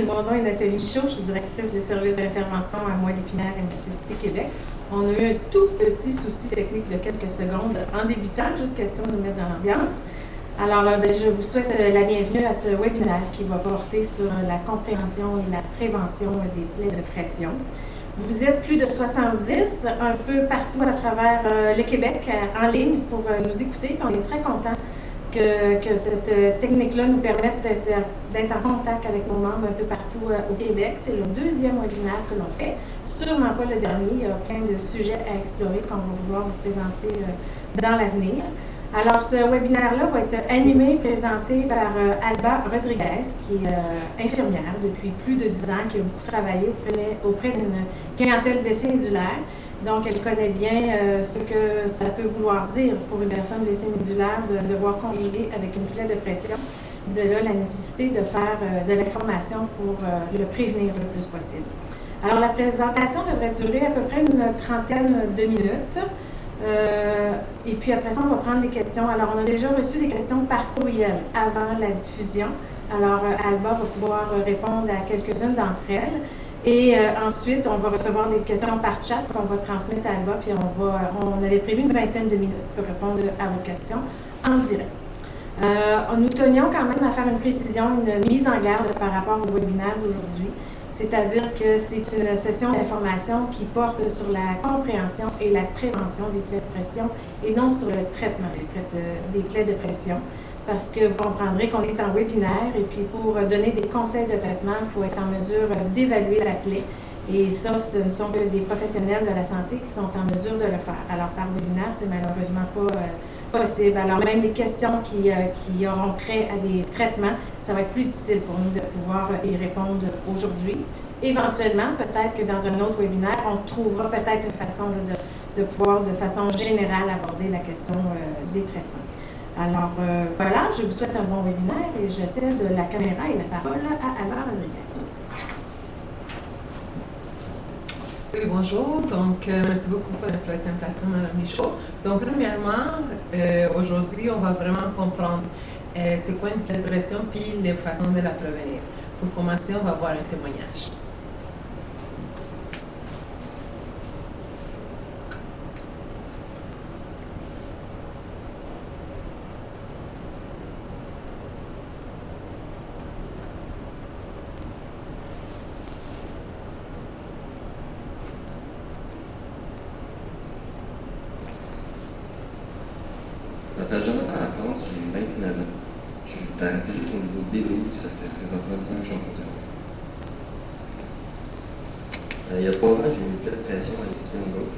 Mon nom est Nathalie Michaud, je suis directrice des services d'intervention à Moelle-Épinière et Motricité Québec. On a eu un tout petit souci technique de quelques secondes en débutant, juste question de nous mettre dans l'ambiance. Alors, je vous souhaite la bienvenue à ce webinaire qui va porter sur la compréhension et la prévention des plaies de pression. Vous êtes plus de 70, un peu partout à travers le Québec, en ligne pour nous écouter. On est très contents que cette technique-là nous permette d'être en contact avec nos membres un peu partout au Québec. C'est le deuxième webinaire que l'on fait, sûrement pas le dernier. Il y a plein de sujets à explorer qu'on va vouloir vous présenter dans l'avenir. Alors, ce webinaire-là va être animé et présenté par Alba Rodriguez, qui est infirmière depuis plus de 10 ans, qui a beaucoup travaillé auprès d'une clientèle d'essais médulaires. Donc, elle connaît bien ce que ça peut vouloir dire pour une personne d'essai médulaire de devoir conjuguer avec une plaie de pression. De là, la nécessité de faire de l'information pour le prévenir le plus possible. Alors, la présentation devrait durer à peu près une trentaine de minutes. Et puis après ça, on va prendre des questions. Alors, on a déjà reçu des questions par courriel avant la diffusion. Alors, Alba va pouvoir répondre à quelques-unes d'entre elles. Et ensuite, on va recevoir des questions par chat qu'on va transmettre à Alba. Puis on avait prévu une vingtaine de minutes pour répondre à vos questions en direct. Nous tenions quand même à faire une précision, une mise en garde par rapport au webinaire d'aujourd'hui. C'est-à-dire que c'est une session d'information qui porte sur la compréhension et la prévention des plaies de pression et non sur le traitement des plaies de pression. Parce que vous comprendrez qu'on est en webinaire et puis pour donner des conseils de traitement, il faut être en mesure d'évaluer la plaie. Et ça, ce ne sont que des professionnels de la santé qui sont en mesure de le faire. Alors, par webinaire, c'est malheureusement pas possible. Alors, même les questions qui auront trait à des traitements, ça va être plus difficile pour nous de pouvoir y répondre aujourd'hui. Éventuellement, peut-être que dans un autre webinaire, on trouvera peut-être une façon de pouvoir, de façon générale, aborder la question des traitements. Alors, voilà, je vous souhaite un bon webinaire et je cède la caméra et la parole à Alba Rodriguez. Oui, bonjour. Donc, merci beaucoup pour la présentation, Mme Michaud. Donc, premièrement, aujourd'hui, on va vraiment comprendre c'est quoi une plaie de pression puis les façons de la prévenir. Pour commencer, on va voir un témoignage. Je m'appelle Jonathan Lafrance, j'ai 29 ans. Je suis paraplégique au niveau D12, ça fait présentement 10 ans que je suis en fauteuil. Il y a 3 ans, j'ai eu une plaie de pression à l'ischio gauche.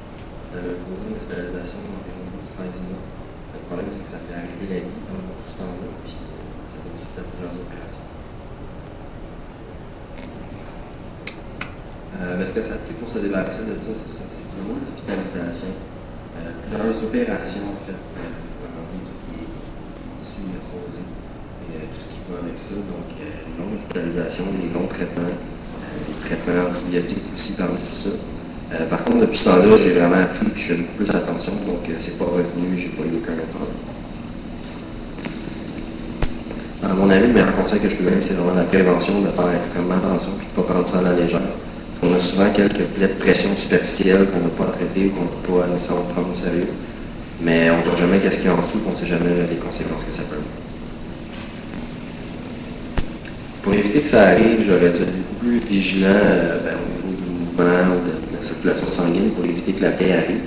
Ça a causé une hospitalisation d'environ 12-13 mois. Le problème, c'est que ça fait arrêter la vie pendant tout ce temps-là, puis ça donne suite à plusieurs opérations. Ce que ça a pris pour se débarrasser de ça, c'est ça, c'est vraiment l'hospitalisation. Plusieurs opérations en fait. Tout ce qui va avec ça, donc une longue hospitalisation, des longs traitements, des traitements antibiotiques aussi par-dessus ça. Par contre, depuis ce temps-là, j'ai vraiment appris et je fais beaucoup plus attention, donc c'est pas revenu, j'ai pas eu aucun autre problème. À mon avis, le meilleur conseil que je peux donner, c'est vraiment la prévention, de faire extrêmement attention et de ne pas prendre ça à la légère. Parce qu'on a souvent quelques plaies de pression superficielles qu'on n'a pas traitées ou qu'on ne peut pas nécessairement prendre au sérieux. Mais on ne voit jamais qu'est-ce qu'il y a en dessous, on ne sait jamais les conséquences que ça peut avoir. Pour éviter que ça arrive, j'aurais dû être beaucoup plus vigilant au niveau du mouvement ou de la circulation sanguine pour éviter que la plaie arrive.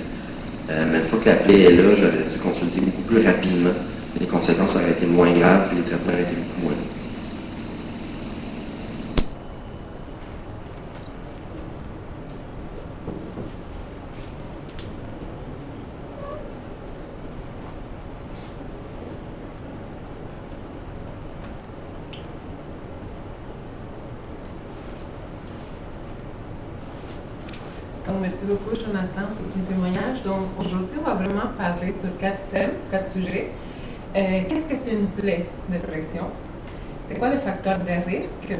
Mais une fois que la plaie est là, j'aurais dû consulter beaucoup plus rapidement. Les conséquences auraient été moins graves et les traitements auraient été beaucoup moins longs. Donc, merci beaucoup, Jonathan, pour ton témoignage. Donc, aujourd'hui, on va vraiment parler sur 4 thèmes, 4 sujets. Qu'est-ce que c'est une plaie de pression? C'est quoi les facteurs de risque?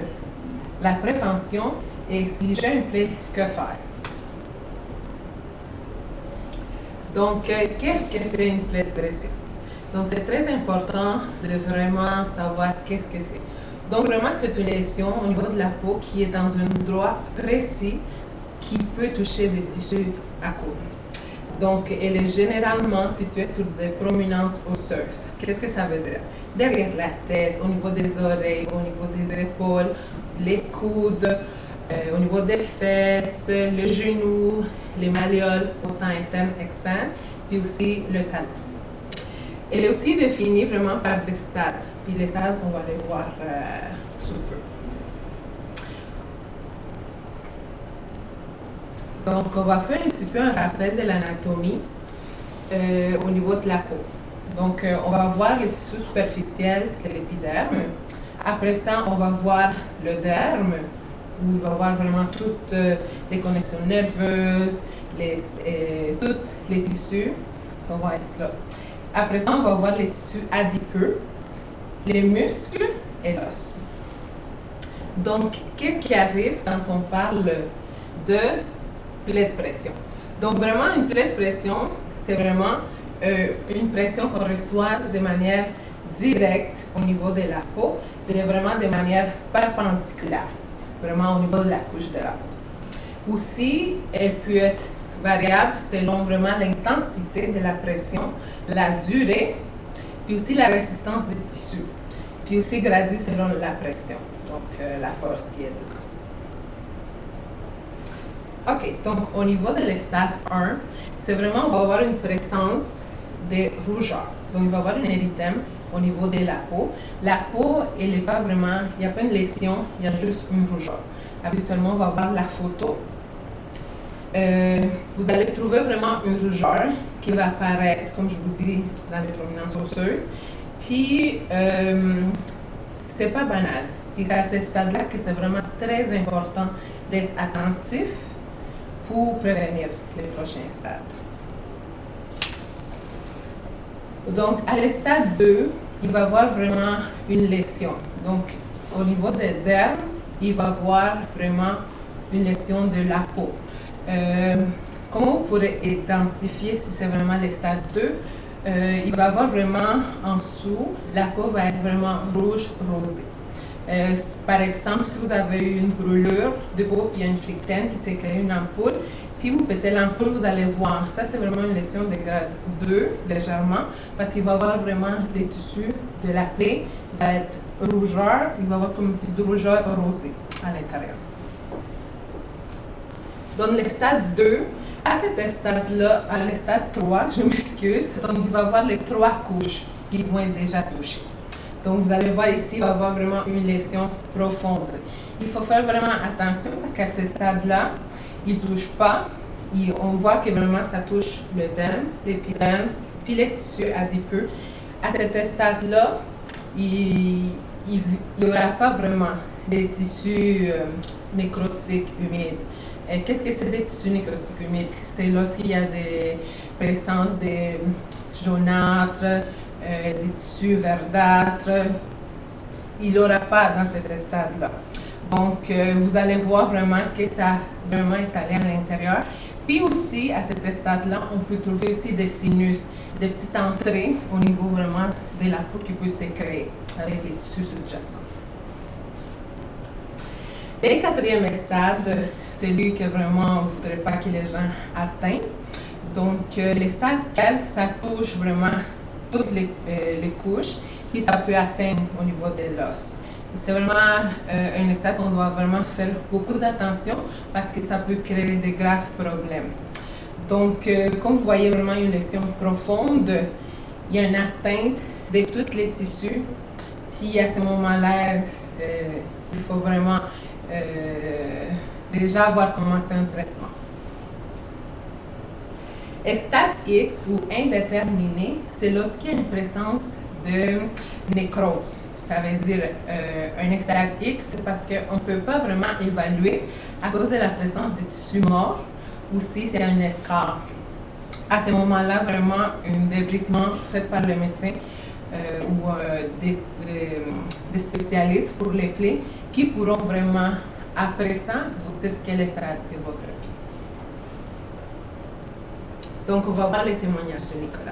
La prévention et si j'ai une plaie, que faire? Donc, qu'est-ce que c'est une plaie de pression? Donc, c'est très important de vraiment savoir qu'est-ce que c'est. Donc vraiment, c'est une lésion au niveau de la peau qui est dans un endroit précis qui peut toucher des tissus à côté. Donc, elle est généralement située sur des prominences osseuses. Qu'est-ce que ça veut dire? Derrière la tête, au niveau des oreilles, au niveau des épaules, les coudes, au niveau des fesses, les genoux, les malléoles, autant internes qu'externes, puis aussi le talon. Elle est aussi définie vraiment par des stades. Puis les stades, on va les voir sous peu. Donc, on va faire un petit peu un rappel de l'anatomie au niveau de la peau. Donc, on va voir les tissus superficiels, c'est l'épiderme. Après ça, on va voir le derme, où il va voir vraiment toutes les connexions nerveuses, tous les tissus, ça va être là. Après ça, on va voir les tissus adipeux, les muscles et l'os. Donc, qu'est-ce qui arrive quand on parle de plaie de pression? Donc, vraiment, une plaie de pression, c'est vraiment une pression qu'on reçoit de manière directe au niveau de la peau, vraiment de manière perpendiculaire, vraiment au niveau de la couche de la peau. Aussi, elle peut être variable selon vraiment l'intensité de la pression, la durée, puis aussi la résistance des tissus, puis aussi gradée selon la pression, donc la force qui est dedans. OK, donc au niveau de l'estade 1, c'est vraiment, on va avoir une présence de rougeur. Donc il va y avoir un érythème au niveau de la peau. La peau, elle n'est pas vraiment, il n'y a pas une lésion, il y a juste une rougeur. Habituellement, on va voir la photo. Vous allez trouver vraiment une rougeur qui va apparaître, comme je vous dis, dans les prominences osseuses. Puis, c'est pas banal. Puis, c'est à ce stade-là que c'est vraiment très important d'être attentif pour prévenir les prochains stades. Donc, à l'estade 2, il va y avoir vraiment une lésion. Donc, au niveau des dermes, il va y avoir vraiment une lésion de la peau. Comment on pourrait identifier si c'est vraiment le stade 2? Il va y avoir vraiment en dessous, la peau va être vraiment rouge rosée. Par exemple, si vous avez eu une brûlure de peau, puis il y a une flictène qui s'est créée une ampoule, puis vous pétez l'ampoule, vous allez voir. Ça, c'est vraiment une lésion de grade 2, légèrement, parce qu'il va y avoir vraiment les tissus de la plaie, il va être rougeur, il va y avoir comme une petite rougeur rosée à l'intérieur. Dans le stade 2, à cet stade-là, à le stade 3, je m'excuse, donc il va y avoir les 3 couches qui vont être déjà touchées. Donc vous allez voir ici, il va y avoir vraiment une lésion profonde. Il faut faire vraiment attention parce qu'à ce stade-là, il ne touche pas. On voit que vraiment ça touche le derme, l'épiderme, puis les tissus adipeux. À cet stade-là, il n'y aura pas vraiment des tissus nécrotiques humides. Qu'est-ce que c'est des tissus nécrotiques humides? C'est lorsqu'il y a des présences de jaunâtres, des tissus verdâtres. Il n'y aura pas dans cet stade-là. Donc, vous allez voir vraiment que ça vraiment est allé à l'intérieur. Puis aussi, à cet stade-là, on peut trouver aussi des sinus, des petites entrées au niveau vraiment de la peau qui peut se créer avec les tissus sous-jacents. Et le 4e stade, c'est lui que vraiment on ne voudrait pas que les gens atteignent. Donc, le stade 4, ça touche vraiment toutes les couches, puis ça peut atteindre au niveau de l'os. C'est vraiment un stade où on doit vraiment faire beaucoup d'attention parce que ça peut créer de graves problèmes. Donc, comme vous voyez vraiment une lésion profonde, il y a une atteinte de tous les tissus. Puis à ce moment-là, il faut vraiment déjà avoir commencé un traitement. Stade X ou indéterminé, c'est lorsqu'il y a une présence de nécrose. Ça veut dire un stade X, c'est parce qu'on ne peut pas vraiment évaluer à cause de la présence de tissus morts ou si c'est un escarre. À ce moment-là, vraiment, un débriquement fait par le médecin ou des spécialistes pour les plaies qui pourront vraiment, après ça, vous dire quel est stade de votre plaie. Donc, on va voir les témoignages de Nicolas.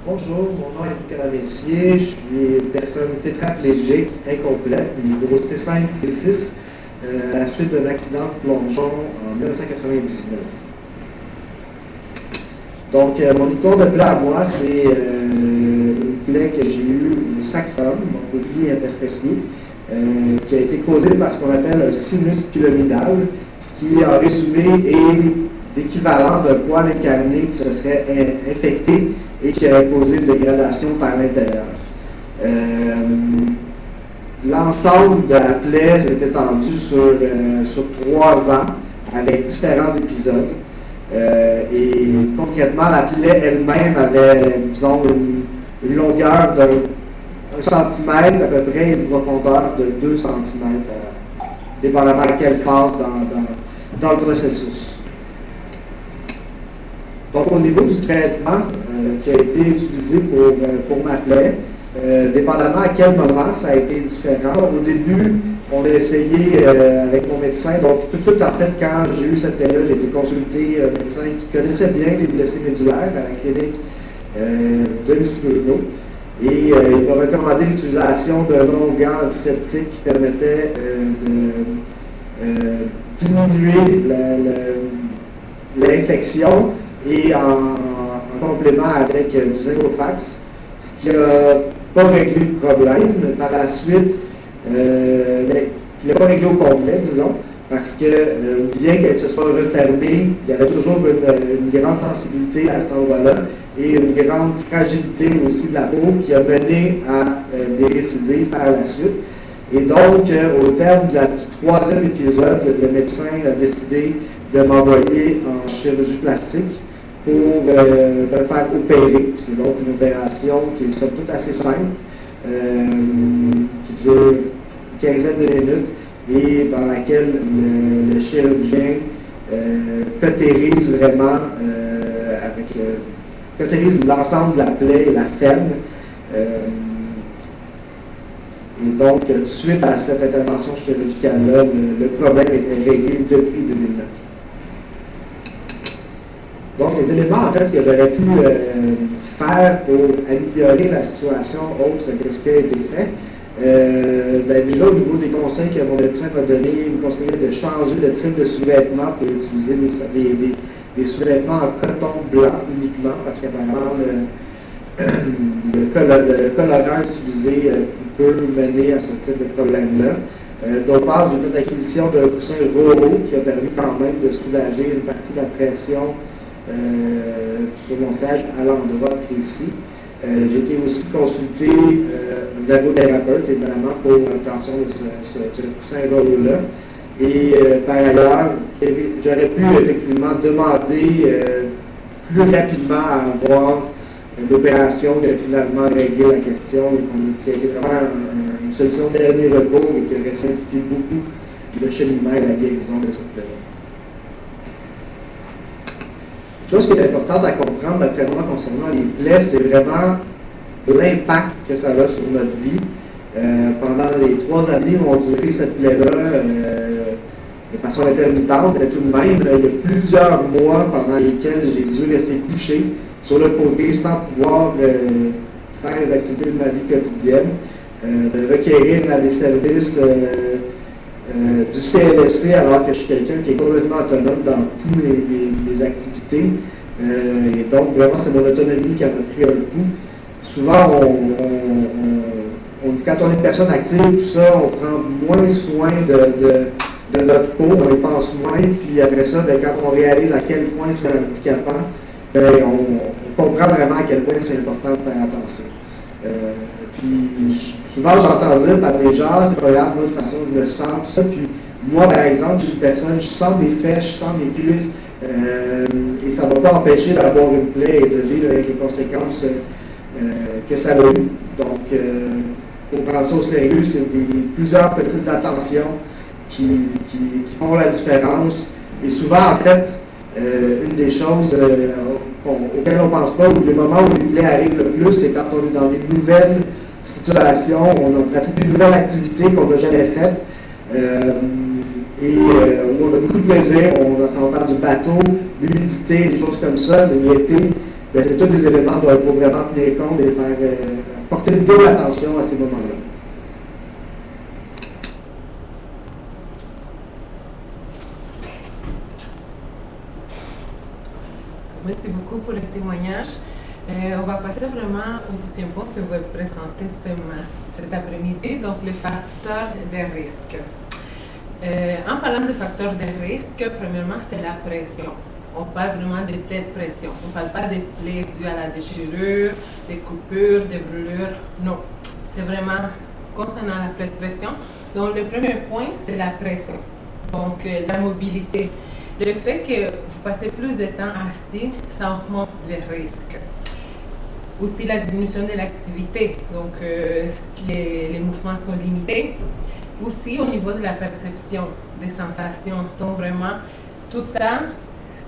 Bonjour, mon nom est Nicolas Messier, je suis une personne tétraplégique incomplète, niveau C5-C6, à la suite d'un accident de plongeon en 1999. Donc, mon histoire de plaie à moi, c'est une plaie que j'ai eue au sacrum, donc au pli interfessier, qui a été causée par ce qu'on appelle un sinus pilomidal, ce qui, en résumé, est l'équivalent d'un poil incarné qui se serait infecté et qui aurait causé une dégradation par l'intérieur. L'ensemble de la plaie s'est étendu sur 3 ans avec différents épisodes. Et concrètement, la plaie elle-même avait, disons, une longueur d'1 centimètre à peu près et une profondeur de 2 centimètres, dépendamment à quelle phase dans le processus. Donc, au niveau du traitement qui a été utilisé pour ma plaie, dépendamment à quel moment ça a été différent. Au début, on a essayé avec mon médecin. Donc, tout de suite, en fait, quand j'ai eu cette plaie-là, j'ai été consulté un médecin qui connaissait bien les blessés médulaires à la clinique de Lucie-Bruno. Et il m'a recommandé l'utilisation d'un onguent antiseptique qui permettait de diminuer l'infection et en complément avec du Zingofax, ce qui n'a pas réglé le problème. Par la suite, mais qui n'a pas réglé au complet, disons, parce que bien qu'elle se soit refermée, il y avait toujours une grande sensibilité à cet endroit-là et une grande fragilité aussi de la peau qui a mené à des récidives par la suite. Et donc, au terme du 3e épisode, le médecin a décidé de m'envoyer en chirurgie plastique pour me faire opérer. C'est donc une opération qui est somme toute assez simple, qui dure une quinzaine de minutes et dans laquelle le chirurgien cautérise vraiment cautérise l'ensemble de la plaie et la ferme. Et donc, suite à cette intervention chirurgicale-là, le problème était réglé depuis 2009. Donc, les éléments, en fait, que j'aurais pu faire pour améliorer la situation autre que ce qui a été fait, déjà, au niveau des conseils que mon médecin m'a donné, il me conseillait de changer de type de sous-vêtements pour utiliser des sous-vêtements en coton blanc uniquement, parce qu'apparemment, le colorant utilisé peut mener à ce type de problème-là. D'autre part, j'ai fait l'acquisition d'un coussin Roro qui a permis quand même de soulager une partie de la pression sur mon siège à l'endroit précis. J'ai été aussi consulté un ergothérapeute, évidemment, pour l'obtention de ce coussin Roro-là. Et par ailleurs, j'aurais pu effectivement demander plus rapidement à avoir l'opération qui a finalement réglé la question et qui a été vraiment une solution de dernier recours et qui aurait simplifié beaucoup le cheminement et la guérison de cette plaie-là. Une chose qui est importante à comprendre d'après moi concernant les plaies, c'est vraiment l'impact que ça a sur notre vie. Pendant les 3 années où on duré cette plaie-là, de façon intermittente, mais tout de même, il y a plusieurs mois pendant lesquels j'ai dû rester couché sur le côté sans pouvoir faire les activités de ma vie quotidienne, de requérir des services du CLSC alors que je suis quelqu'un qui est complètement autonome dans toutes mes activités. Et donc, vraiment, c'est mon autonomie qui en a pris un coup. Souvent, quand on est une personne active, tout ça, on prend moins soin de notre peau, on y pense moins, puis après ça, quand on réalise à quel point c'est handicapant, on comprend vraiment à quel point c'est important de faire attention. Puis souvent j'entends dire par des gens, c'est pas grave, moi de toute façon je me sens, tout ça. Puis moi par exemple, je suis une personne, je sens mes fesses, je sens mes cuisses, et ça ne va pas empêcher d'avoir une plaie et de vivre avec les conséquences que ça a eu. Donc il faut prendre ça au sérieux, c'est plusieurs petites attentions qui font la différence. Et souvent en fait, une des choses auxquelles on ne pense pas, ou les moments où les plaies arrivent le plus, c'est quand on est dans des nouvelles situations, on pratique une nouvelle activité qu'on n'a jamais faite, et on a beaucoup de plaisir, ça va faire du bateau, l'humidité, des choses comme ça, de l'été, ben, c'est tous des éléments dont il faut vraiment tenir compte et faire porter une double attention à ces moments-là. Merci beaucoup pour le témoignage. On va passer vraiment au deuxième point que vous avez présenté cet après-midi, donc les facteurs de risque. En parlant de facteurs de risque, premièrement, c'est la pression. On parle vraiment des plaies de pression. On ne parle pas des plaies dues à la déchirure, des coupures, des brûlures. Non. C'est vraiment concernant la plaie de pression. Donc, le premier point, c'est la pression. Donc, la mobilité. Le fait que vous passez plus de temps assis, ça augmente les risques. Aussi la diminution de l'activité, donc si les mouvements sont limités. Aussi au niveau de la perception des sensations. Donc vraiment, tout ça,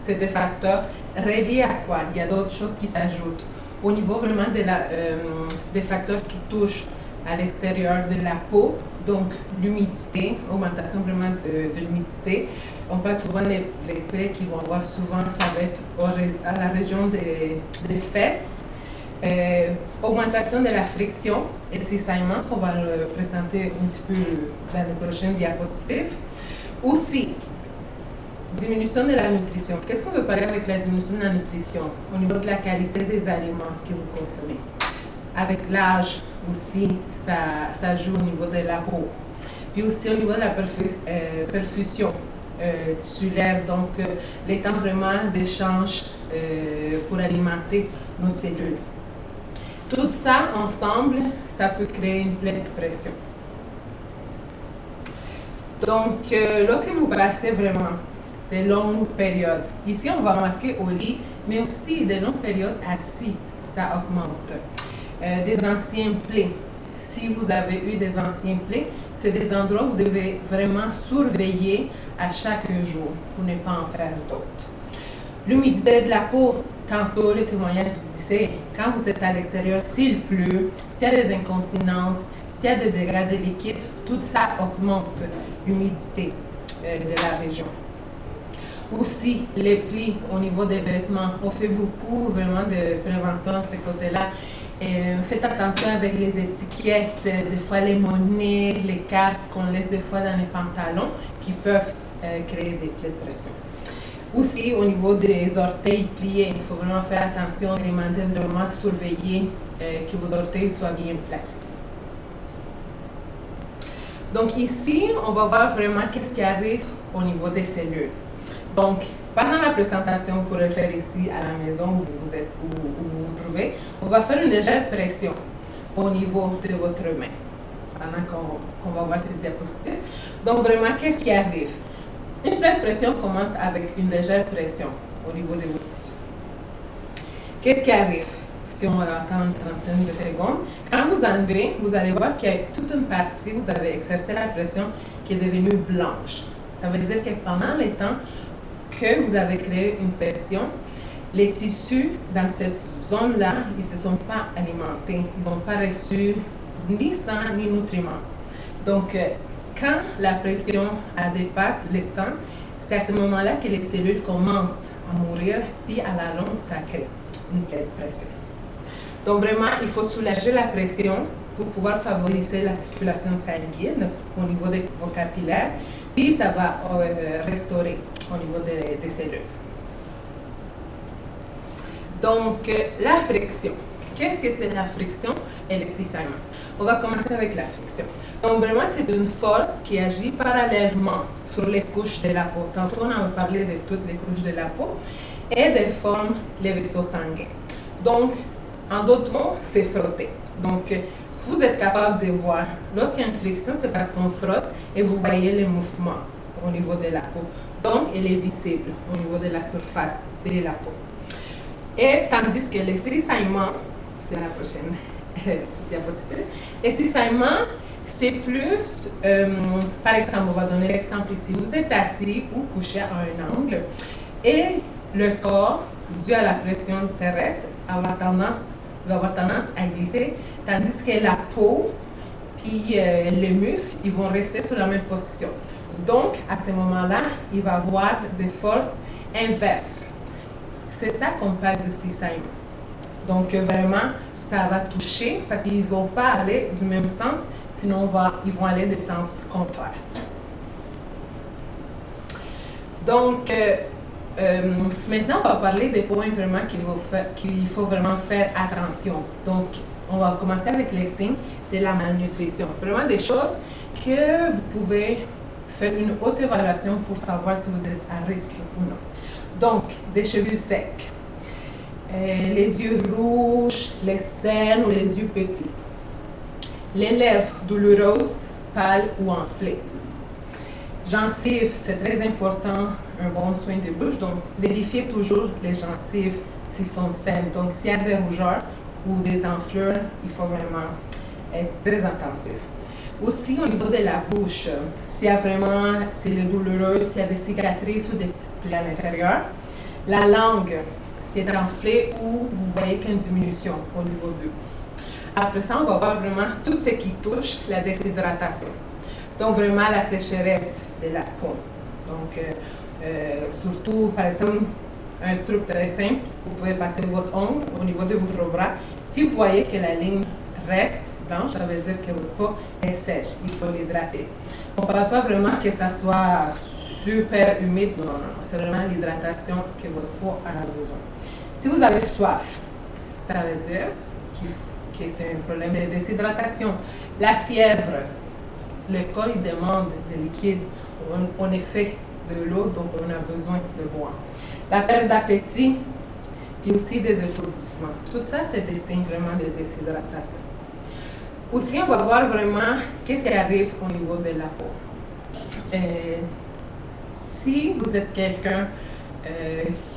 c'est des facteurs reliés à quoi? Il y a d'autres choses qui s'ajoutent. Au niveau vraiment des facteurs qui touchent à l'extérieur de la peau, donc l'humidité, augmentation vraiment de l'humidité. On parle souvent des plaies qui vont avoir souvent, ça va être à la région des fesses. Augmentation de la friction et cisaillement, qu'on va le présenter un petit peu dans les prochaines diapositives. Aussi, diminution de la nutrition. Qu'est-ce qu'on veut parler avec la diminution de la nutrition? Au niveau de la qualité des aliments que vous consommez. Avec l'âge aussi, ça joue au niveau de la peau. Puis aussi au niveau de la perfusion tissulaire, donc les temps vraiment d'échange pour alimenter nos cellules. Tout ça ensemble, ça peut créer une plaie de pression. Donc, lorsque vous passez vraiment de longues périodes, ici on va marquer au lit, mais aussi de longues périodes assis, ça augmente. Des anciens plaies. Si vous avez eu des anciens plaies, c'est des endroits où vous devez vraiment surveiller à chaque jour pour ne pas en faire d'autres. L'humidité de la peau, tantôt le témoignage disait, quand vous êtes à l'extérieur, s'il pleut, s'il y a des incontinences, s'il y a des dégradés liquides, tout ça augmente l'humidité de la région. Aussi, les plis au niveau des vêtements, on fait beaucoup vraiment de prévention à ce côté-là. Faites attention avec les étiquettes, des fois les monnaies, les cartes qu'on laisse des fois dans les pantalons qui peuvent créer des plaies de pression. Aussi, au niveau des orteils pliés, il faut vraiment faire attention, demander vraiment surveiller que vos orteils soient bien placés. Donc ici, on va voir vraiment qu'est-ce qui arrive au niveau des cellules. Donc, pendant la présentation, vous pourrez le faire ici à la maison où vous vous trouvez, on va faire une légère pression au niveau de votre main, pendant qu'on va voir cette diapositive. Donc vraiment, qu'est-ce qui arrive? Une plaie de pression commence avec une légère pression au niveau de vos tissus. Qu'est-ce qui arrive? Si on attend une trentaine de secondes, quand vous enlevez, vous allez voir qu'il y a toute une partie, vous avez exercé la pression qui est devenue blanche. Ça veut dire que pendant le temps que vous avez créé une pression, les tissus dans cette zone-là, ils ne se sont pas alimentés, ils n'ont pas reçu ni sang ni nutriments. Donc, quand la pression dépasse le temps, c'est à ce moment-là que les cellules commencent à mourir, puis à la longue, ça crée une plaie de pression. Donc vraiment, il faut soulager la pression pour pouvoir favoriser la circulation sanguine au niveau de vos capillaires, puis ça va restaurer au niveau des cellules. Donc, la friction. Qu'est-ce que c'est la friction et le cisaillement? On va commencer avec la friction. Donc, vraiment, c'est une force qui agit parallèlement sur les couches de la peau. Tantôt, on a parlé de toutes les couches de la peau et déforme les vaisseaux sanguins. Donc, en d'autres mots, c'est frotter. Donc, vous êtes capable de voir. Lorsqu'il y a une friction, c'est parce qu'on frotte et vous voyez les mouvements au niveau de la peau. Donc, elle est visible au niveau de la surface de la peau. Et tandis que les cisaillements, c'est la prochaine diapositive, les cisaillements, c'est plus, par exemple, on va donner l'exemple ici, vous êtes assis ou couché à un angle et le corps, dû à la pression terrestre, va avoir tendance à glisser, tandis que la peau puis les muscles, ils vont rester sur la même position. Donc, à ce moment-là, il va y avoir des forces inverses. C'est ça qu'on parle de cisaillement. Donc, vraiment, ça va toucher parce qu'ils ne vont pas aller du même sens, sinon ils vont aller des sens contraires. Donc, maintenant, on va parler des points vraiment qu'il faut vraiment faire attention. Donc, on va commencer avec les signes de la malnutrition. Vraiment des choses que vous pouvez faire une haute évaluation pour savoir si vous êtes à risque ou non. Donc, des cheveux secs, les yeux rouges, les cernes ou les yeux petits, les lèvres douloureuses, pâles ou enflées. Gencives, c'est très important, un bon soin de bouche, donc vérifiez toujours les gencives s'ils sont saines. Donc, s'il y a des rougeurs ou des enflures, il faut vraiment être très attentif. Aussi, au niveau de la bouche, s'il y a vraiment, c'est douloureux, s'il y a des cicatrices ou des petites plaies à l'intérieur. La langue, si elle est enflée ou vous voyez qu'il y a une diminution au niveau du goût. Après ça, on va voir vraiment tout ce qui touche la déshydratation. Donc, vraiment la sécheresse de la peau. Donc, surtout, par exemple, un truc très simple, vous pouvez passer votre ongle au niveau de votre bras. Si vous voyez que la ligne reste blanche, ça veut dire que votre peau est sèche. Il faut l'hydrater. On ne parle pas vraiment que ça soit super humide. Non, non, non. C'est vraiment l'hydratation que votre peau a besoin. Si vous avez soif, ça veut dire que c'est un problème de déshydratation. La fièvre, le corps il demande des liquides. On est fait de l'eau, donc on a besoin de boire. La perte d'appétit, puis aussi des étourdissements. Tout ça, c'est des signes vraiment de déshydratation. Aussi, on va voir vraiment qu'est-ce qui arrive au niveau de la peau. Si vous êtes quelqu'un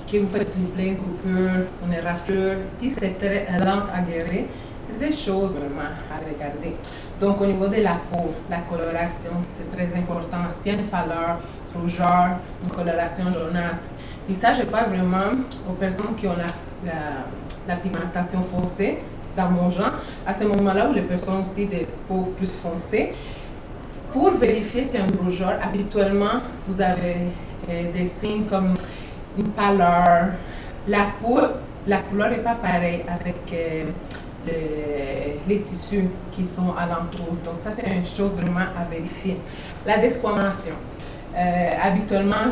qui vous fait une plaie, une coupure, une éraflure, puis c'est très lent à guérir, c'est des choses vraiment à regarder. Donc, au niveau de la peau, la coloration, c'est très important. S'il y a une pâleur, rougeur, une coloration jaunâtre. Puis ça, je parle vraiment aux personnes qui ont la pigmentation foncée, dans mon genre, à ce moment-là où les personnes aussi des peaux plus foncées. Pour vérifier si y a une rougeur, habituellement, vous avez des signes comme une pâleur. La peau, la couleur n'est pas pareille avec les tissus qui sont alentour. Donc ça, c'est une chose vraiment à vérifier. La desquamation. Habituellement,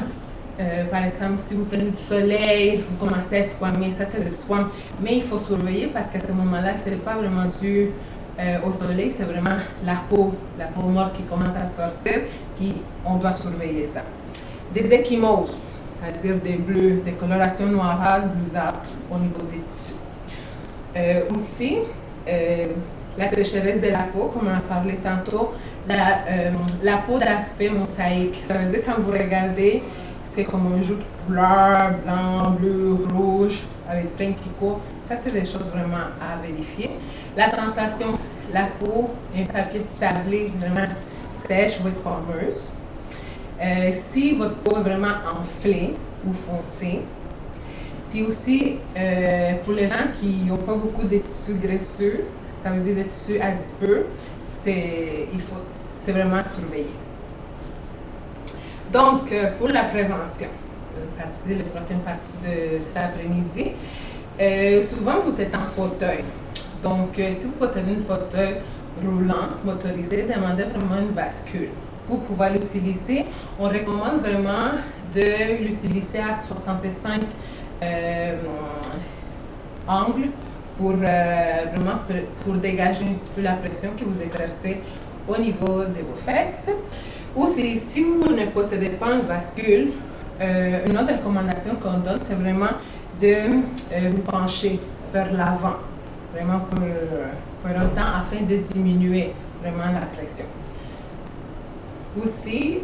par exemple, si vous prenez du soleil, vous commencez à squamer, ça c'est le squam. Mais il faut surveiller parce qu'à ce moment-là, ce n'est pas vraiment dû au soleil, c'est vraiment la peau morte qui commence à sortir, puis on doit surveiller ça. Des ecchymoses, c'est-à-dire des bleus, des colorations noirâtres, blusâtres au niveau des tissus. Aussi, la sécheresse de la peau, comme on a parlé tantôt, la peau d'aspect mosaïque. Ça veut dire quand vous regardez, c'est comme un jus de couleur, blanc, bleu, rouge, avec plein de picots. Ça, c'est des choses vraiment à vérifier. La sensation, la peau, un papier de sablé vraiment sèche ou escameuse. Si votre peau est vraiment enflée ou foncée. Puis aussi, pour les gens qui n'ont pas beaucoup de tissus graisseux, ça veut dire des tissus adipeux, c'est vraiment surveillé. Donc, pour la prévention, c'est la prochaine partie de cet après-midi. Souvent, vous êtes en fauteuil. Donc, si vous possédez un fauteuil roulant, motorisé, demandez vraiment une bascule. Pour pouvoir l'utiliser, on recommande vraiment de l'utiliser à 65 angles pour vraiment pour dégager un petit peu la pression que vous exercez au niveau de vos fesses. Ou si vous ne possédez pas une bascule, une autre recommandation qu'on donne, c'est vraiment de vous pencher vers l'avant, vraiment pour un temps, afin de diminuer vraiment la pression. Aussi,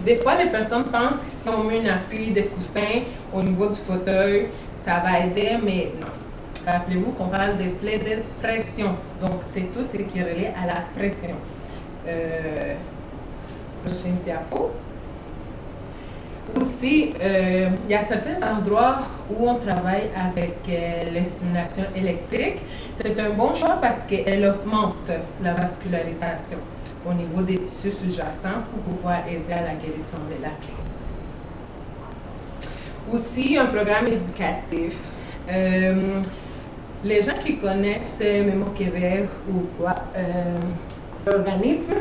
des fois, les personnes pensent que si on met un appui de coussin au niveau du fauteuil, ça va aider, mais non. Rappelez-vous qu'on parle de plaies de pression, donc c'est tout ce qui est relié à la pression. Prochaine diapo. Aussi, il y a certains endroits où on travaille avec les stimulations électriques. C'est un bon choix parce qu'elle augmente la vascularisation au niveau des tissus sous-jacents pour pouvoir aider à la guérison de la plaie. Aussi, un programme éducatif. les gens qui connaissent Mémo Québec ou quoi, l'organisme,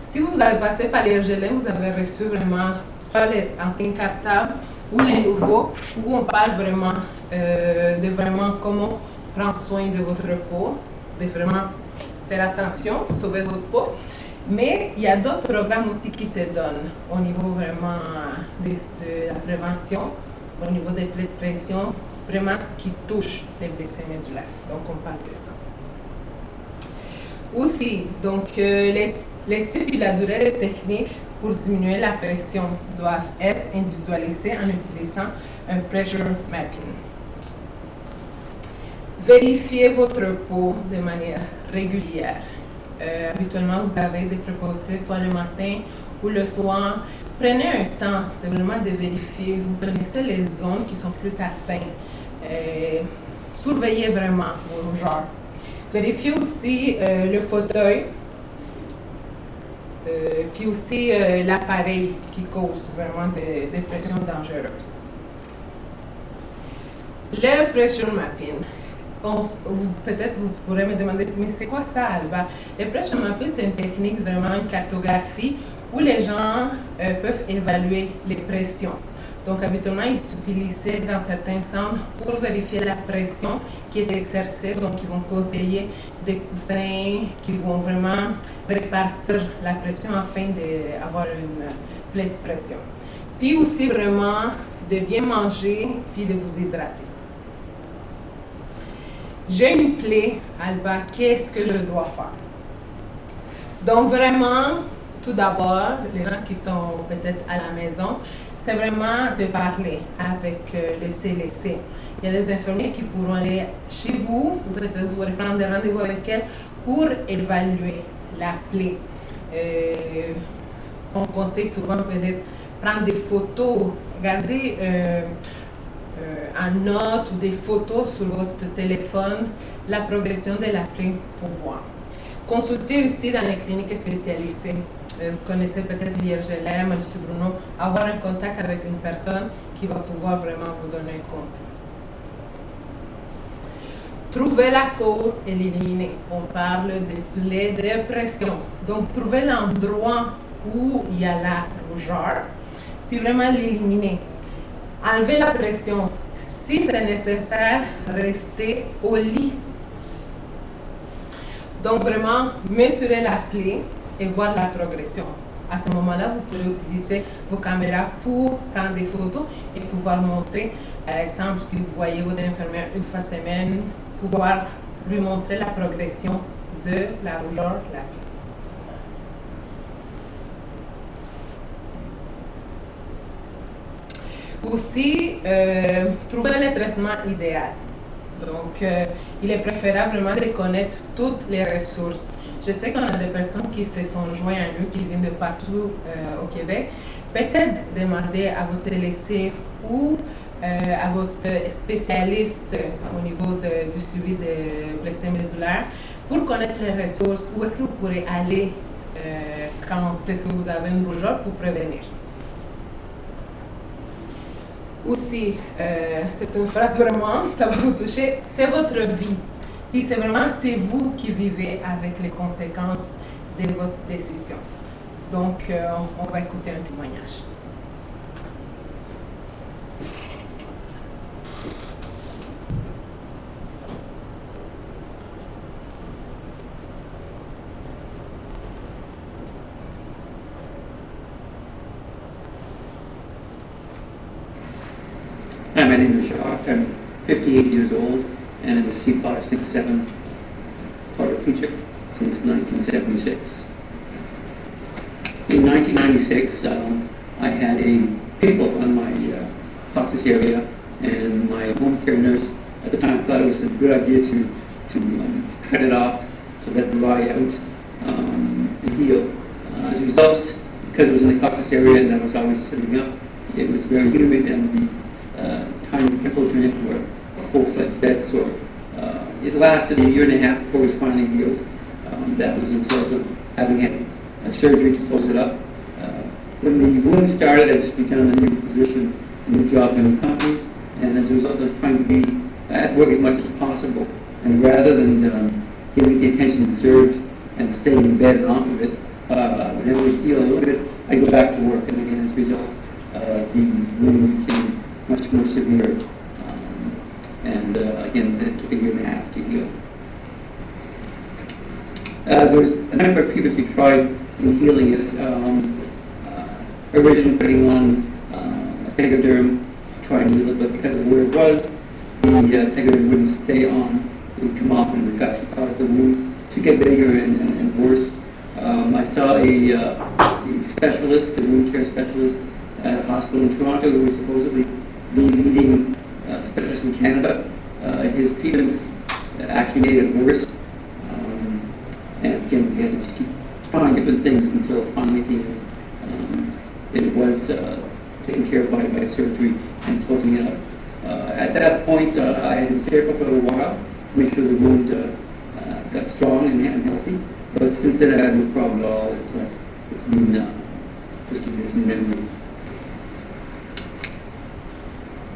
si vous avez passé par les RGLM, vous avez reçu vraiment soit les anciens cartables ou les nouveaux, où on parle vraiment de vraiment comment prendre soin de votre peau, de vraiment faire attention, sauver votre peau. Mais il y a d'autres programmes aussi qui se donnent au niveau vraiment de la prévention, au niveau des plaies de pression, vraiment qui touchent les blessés médulaires. Donc on parle de ça. Aussi, donc les types et la durée des techniques pour diminuer la pression doivent être individualisés en utilisant un pressure mapping. Vérifiez votre peau de manière régulière. Habituellement, vous avez des préposés soit le matin ou le soir. Prenez un temps de vraiment de vérifier. Vous connaissez les zones qui sont plus atteintes. Surveillez vraiment vos rougeurs. Vérifiez aussi le fauteuil, puis aussi l'appareil qui cause vraiment des pressions dangereuses. Le pressure mapping. Peut-être vous pourrez me demander, mais c'est quoi ça, Alba? Le pressure mapping, c'est une technique, vraiment une cartographie où les gens peuvent évaluer les pressions. Donc, habituellement, il est utilisé dans certains centres pour vérifier la pression qui est exercée. Donc, ils vont conseiller des coussins qui vont vraiment répartir la pression afin d'avoir une pleine pression. Puis aussi, vraiment, de bien manger puis de vous hydrater. J'ai une plaie, Alba, qu'est-ce que je dois faire? Donc, vraiment, tout d'abord, les gens qui sont peut-être à la maison, c'est vraiment de parler avec le CLSC. Il y a des infirmiers qui pourront aller chez vous, ou peut-être vous pourrez prendre des rendez-vous avec elles pour évaluer la plaie. On conseille souvent peut-être prendre des photos, garder en note ou des photos sur votre téléphone la progression de la plaie pour voir. Consultez aussi dans les cliniques spécialisées. Vous connaissez peut-être l'IRGLM, le Subruno, avoir un contact avec une personne qui va pouvoir vraiment vous donner un conseil. Trouver la cause et l'éliminer. On parle de plaies de pression. Donc, trouver l'endroit où il y a la rougeur, puis vraiment l'éliminer. Enlever la pression. Si c'est nécessaire, rester au lit. Donc, vraiment, mesurer la plaie et voir la progression. À ce moment-là, vous pouvez utiliser vos caméras pour prendre des photos et pouvoir montrer, par exemple, si vous voyez votre infirmière une fois semaine, pouvoir lui montrer la progression de la rougeur, la plaie. Aussi, trouver le traitement idéal. Donc, il est préférable vraiment de connaître toutes les ressources. Je sais qu'on a des personnes qui se sont joints à nous, qui viennent de partout au Québec. Peut-être demander à votre CLSC ou à votre spécialiste au niveau du suivi des blessés médulaires pour connaître les ressources. Où est-ce que vous pourrez aller quand est-ce que vous avez une rougeur pour prévenir. Aussi, c'est une phrase vraiment, ça va vous toucher, c'est votre vie. Puis c'est vraiment, c'est vous qui vivez avec les conséquences de votre décision. Donc, on va écouter un témoignage. Hi, my name is Jacques. I'm 58 years old, and I'm a C567 quadriplegic since 1976. In 1996, I had a pimple on my coccyx area, and my home care nurse at the time thought it was a good idea to cut it off so that it would dry out and heal. As a result, because it was in the coccyx area and I was always sitting up, it was very humid, and the tiny pimples in it were a full-fledged bed sore. It lasted a year and a half before it was finally healed. That was a result of having had a surgery to close it up. When the wound started, I just began a new position, a new job in a new company, and as a result, I was trying to be at work as much as possible. And rather than giving the attention deserved and staying in bed and off of it, whenever we feel a little bit, I go back to work. And again, as a result, the wound became much more severe. And again, it took a year and a half to heal. There was a number of treatments we tried in healing it. Originally putting on a Tegaderm to try and heal it, but because of where it was, the Tegaderm wouldn't stay on. It would come off and it would actually cause the wound to get bigger and worse. I saw a specialist, a wound care specialist at a hospital in Toronto who was supposedly the leading specialist in Canada. His treatments actually made it worse. And again, we had to just keep trying different things until finally it was taken care of by surgery and closing it up. At that point, I had been careful for a little while to make sure the wound got strong and healthy. But since then, I had no problem at all. It's been just a distant memory.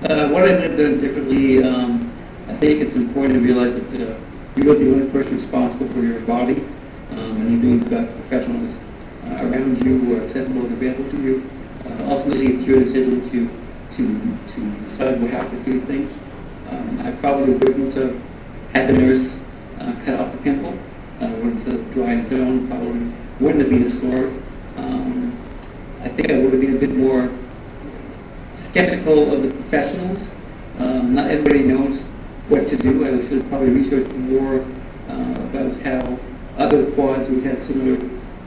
What I would have done differently, I think it's important to realize that you're the only person responsible for your body, and you've got professionals around you who are accessible and available to you. Ultimately, it's your decision to decide what happens to things. I probably wouldn't have had the nurse cut off the pimple. When it's a dry and thrown, probably wouldn't have been as sore. I think I would have been a bit more skeptical of the professionals. Not everybody knows what to do. I should have probably researched more about how other quads who had similar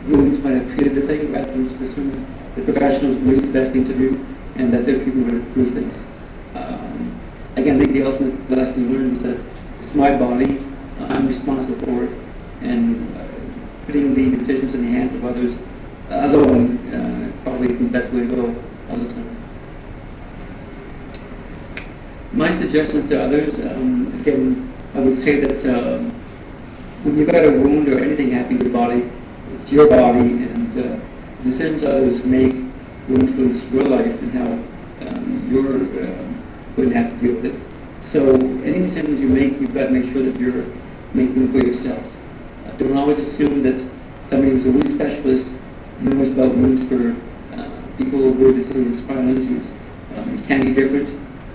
wounds might have treated the thing, rather than just assuming the professionals knew the best thing to do and that their treatment would improve things. Again, I think the ultimate lesson learned is that it's my body, I'm responsible for it, and putting the decisions in the hands of others alone probably isn't the best way to go all the time. My suggestions to others, again, I would say that when you've got a wound or anything happening to your body, it's your body, and the decisions others make will influence your life and how you're going to have to deal with it. So any decisions you make, you've got to make sure that you're making them for yourself. Don't always assume that somebody who's a wound specialist knows about wounds for people who are dealing with spinal injuries. It can be different,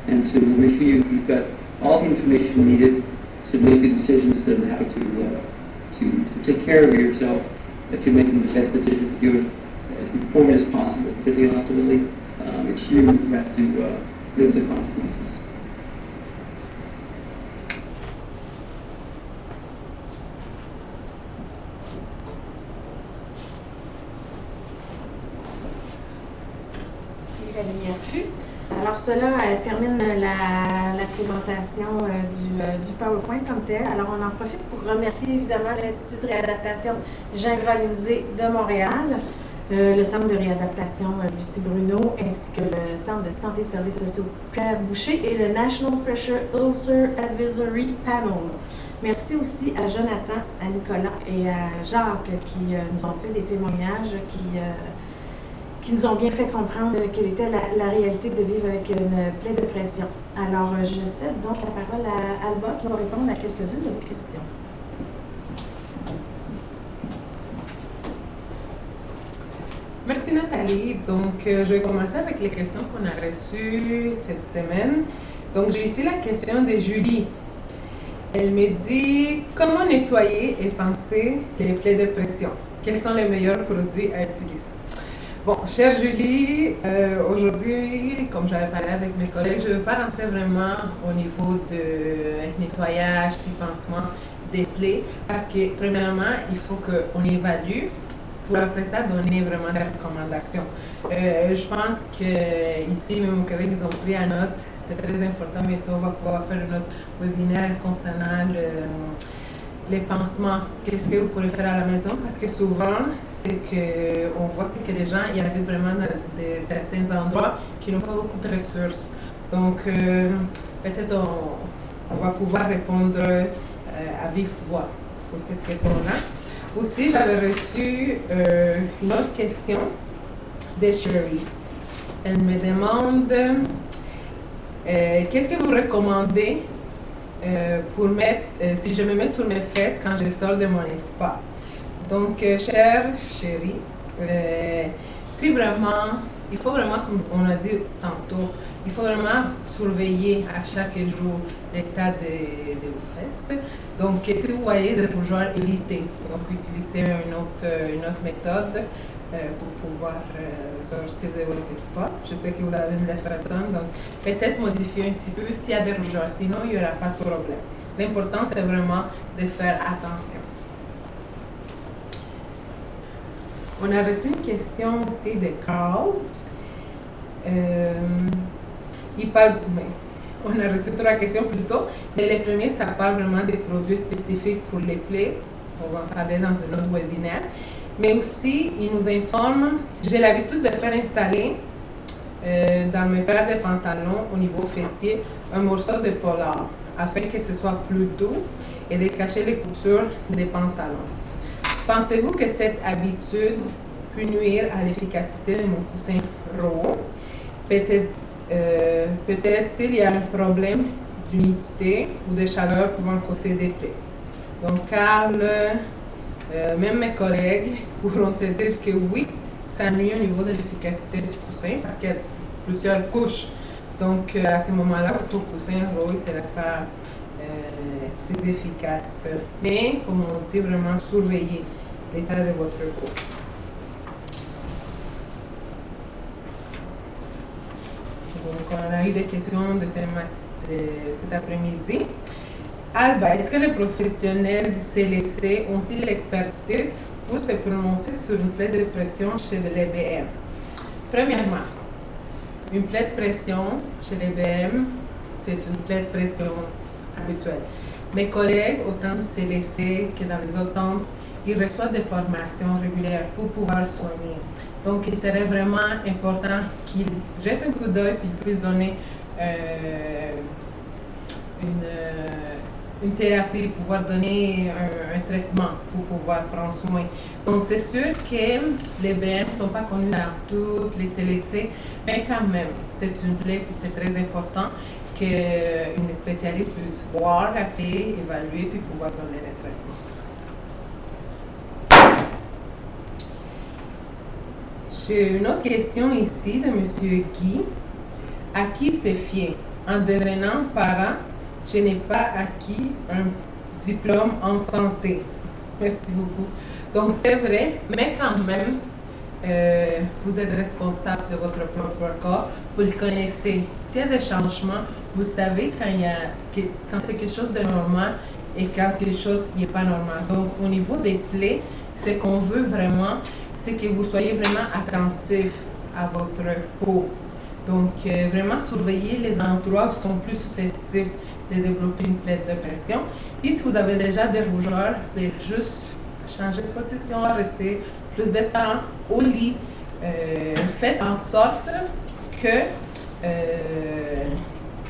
and so make sure you've got all the information needed to make the decisions on how to take care of yourself, that you're making the best decision, that you're as informed as possible, because ultimately it's you who have to live the consequences. La lumière fut. Alors cela termine la présentation du PowerPoint comme tel. Alors on en profite pour remercier évidemment l'Institut de réadaptation Gingras-Lindsay de Montréal, le Centre de réadaptation Lucie Bruno, ainsi que le Centre de santé et services sociaux Pierre Boucher et le National Pressure Ulcer Advisory Panel. Merci aussi à Jonathan, à Nicolas et à Jacques qui nous ont fait des témoignages qui nous ont bien fait comprendre quelle était la réalité de vivre avec une plaie de pression. Alors, je cède donc la parole à Alba qui va répondre à quelques-unes de vos questions. Merci Nathalie. Donc, je vais commencer avec les questions qu'on a reçues cette semaine. Donc, j'ai ici la question de Julie. Elle me dit « Comment nettoyer et pincer les plaies de pression? Quels sont les meilleurs produits à utiliser? » Bon, chère Julie, aujourd'hui, comme j'avais parlé avec mes collègues, je ne veux pas rentrer vraiment au niveau de nettoyage puis pansement des plaies parce que, premièrement, il faut qu'on évalue pour après ça donner vraiment des recommandations. Je pense qu'ici, même au Québec, ils ont pris en note, c'est très important, mais on va pouvoir faire notre webinaire concernant les pansements. Qu'est-ce que vous pourrez faire à la maison? Parce que souvent, c'est qu'on voit que les gens, il y avait vraiment certains endroits qui n'ont pas beaucoup de ressources. Donc, peut-être on va pouvoir répondre à vive voix pour cette question-là. Aussi, j'avais reçu une autre question de Sherry. Elle me demande qu'est-ce que vous recommandez si je me mets sur mes fesses quand je sors de mon spa. Donc, chère chérie, si vraiment, il faut vraiment, comme on a dit tantôt, il faut vraiment surveiller à chaque jour l'état de vos fesses. Donc, si vous voyez des rougeurs, évitez. Donc, utilisez une autre méthode pour pouvoir sortir de votre spa. Je sais que vous avez une personne, donc peut-être modifier un petit peu s'il y a des rougeurs. Sinon, il n'y aura pas de problème. L'important, c'est vraiment de faire attention. On a reçu une question aussi de Carl. On a reçu 3 questions plus tôt, mais les premiers, ça parle vraiment des produits spécifiques pour les plaies. On va en parler dans un autre webinaire. Mais aussi, il nous informe, j'ai l'habitude de faire installer dans mes paires de pantalons au niveau fessier un morceau de polar afin que ce soit plus doux et de cacher les coutures des pantalons. Pensez-vous que cette habitude peut nuire à l'efficacité de mon coussin ROWO? Peut-être il y a un problème d'humidité ou de chaleur pouvant causer des plaies. Donc, Carl, même mes collègues pourront te dire que oui, ça nuit au niveau de l'efficacité du coussin parce qu'il y a plusieurs couches. Donc, à ce moment-là, ton coussin ROWO ne sera pas très efficace. Mais, comme on dit, vraiment surveiller l'état de votre peau. Donc, on a eu des questions de cet après-midi. Alba, est-ce que les professionnels du CLSC ont-ils l'expertise pour se prononcer sur une plaie de pression chez les BM? Premièrement, une plaie de pression chez les BM, c'est une plaie de pression habituelle. Mes collègues, autant du CLSC que dans les autres centres, ils reçoivent des formations régulières pour pouvoir soigner. Donc, il serait vraiment important qu'ils jettent un coup d'œil et qu'ils puissent donner une thérapie, pouvoir donner un traitement pour pouvoir prendre soin. Donc, c'est sûr que les BM ne sont pas connus dans toutes les CLSC, mais quand même, c'est une plaie et c'est très important qu'une spécialiste puisse voir la plaie, évaluer puis pouvoir donner le traitement. J'ai une autre question ici de M. Guy. À qui se fier? En devenant parent, je n'ai pas acquis un diplôme en santé. Merci beaucoup. Donc, c'est vrai, mais quand même, vous êtes responsable de votre propre corps, vous le connaissez. S'il y a des changements, vous savez quand c'est quelque chose de normal et quand quelque chose n'est pas normal. Donc, au niveau des plaies, ce qu'on veut vraiment, c'est que vous soyez vraiment attentif à votre peau. Donc, vraiment surveiller les endroits qui sont plus susceptibles de développer une plaie de pression. Et si vous avez déjà des rougeurs, juste changer de position, rester plus de temps au lit. Faites en sorte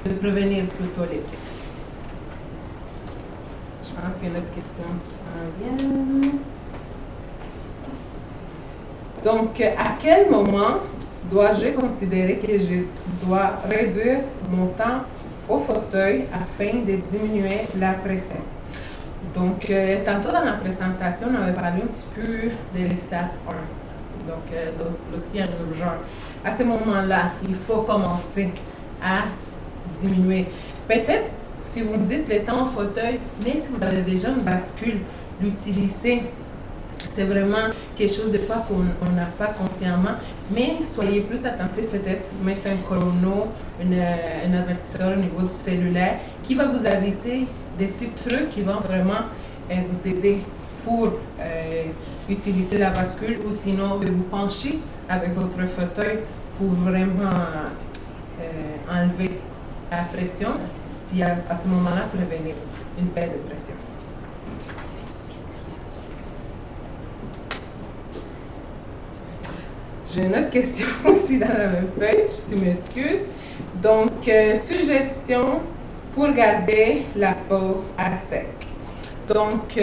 de prévenir plutôt les plaies. Je pense qu'il y a une autre question qui s'en vient. Donc, à quel moment dois-je considérer que je dois réduire mon temps au fauteuil afin de diminuer la pression? Donc, tantôt dans la présentation, on avait parlé un petit peu de l'stade 1. Donc, lorsqu'il y a une urgence. À ce moment-là, il faut commencer à diminuer. Peut-être, si vous me dites le temps au fauteuil, mais si vous avez déjà une bascule, l'utiliser. C'est vraiment quelque chose des fois qu'on n'a pas consciemment, mais soyez plus attentifs peut-être, mettre un chrono, un avertisseur au niveau du cellulaire qui va vous aviser des petits trucs qui vont vraiment vous aider pour utiliser la bascule ou sinon de vous pencher avec votre fauteuil pour vraiment enlever la pression et à ce moment-là prévenir une perte de pression. J'ai une autre question aussi dans la même feuille, je m'excuse. Donc, suggestion pour garder la peau à sec. Donc,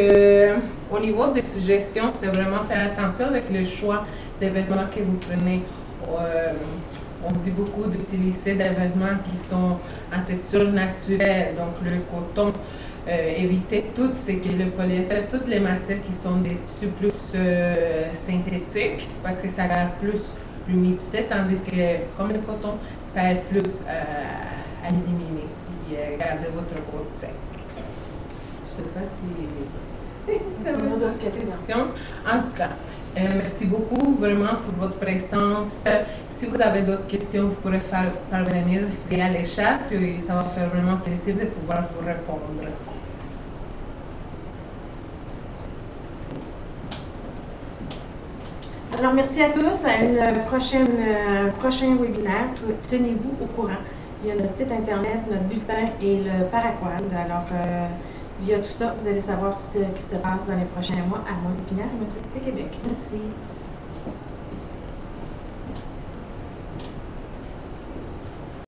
au niveau des suggestions, c'est vraiment faire attention avec le choix des vêtements que vous prenez on dit beaucoup d'utiliser des vêtements qui sont en texture naturelle, donc le coton. Éviter tout ce qui est le polyester, toutes les matières qui sont des tissus plus synthétiques, parce que ça garde plus l'humidité, tandis que comme le coton, ça aide plus à éliminer et garder votre peau sec. Je ne sais pas si c'est vraiment d'autres questions. En tout cas, merci beaucoup vraiment pour votre présence. Si vous avez d'autres questions, vous pourrez faire parvenir via les chats, puis ça va faire vraiment plaisir de pouvoir vous répondre. Alors, merci à tous. À une prochain webinaire. Tenez-vous au courant. Il y a notre site Internet, notre bulletin et le Paraquad. Alors, via tout ça, vous allez savoir ce qui se passe dans les prochains mois à Montpellier et Motricité Québec. Merci.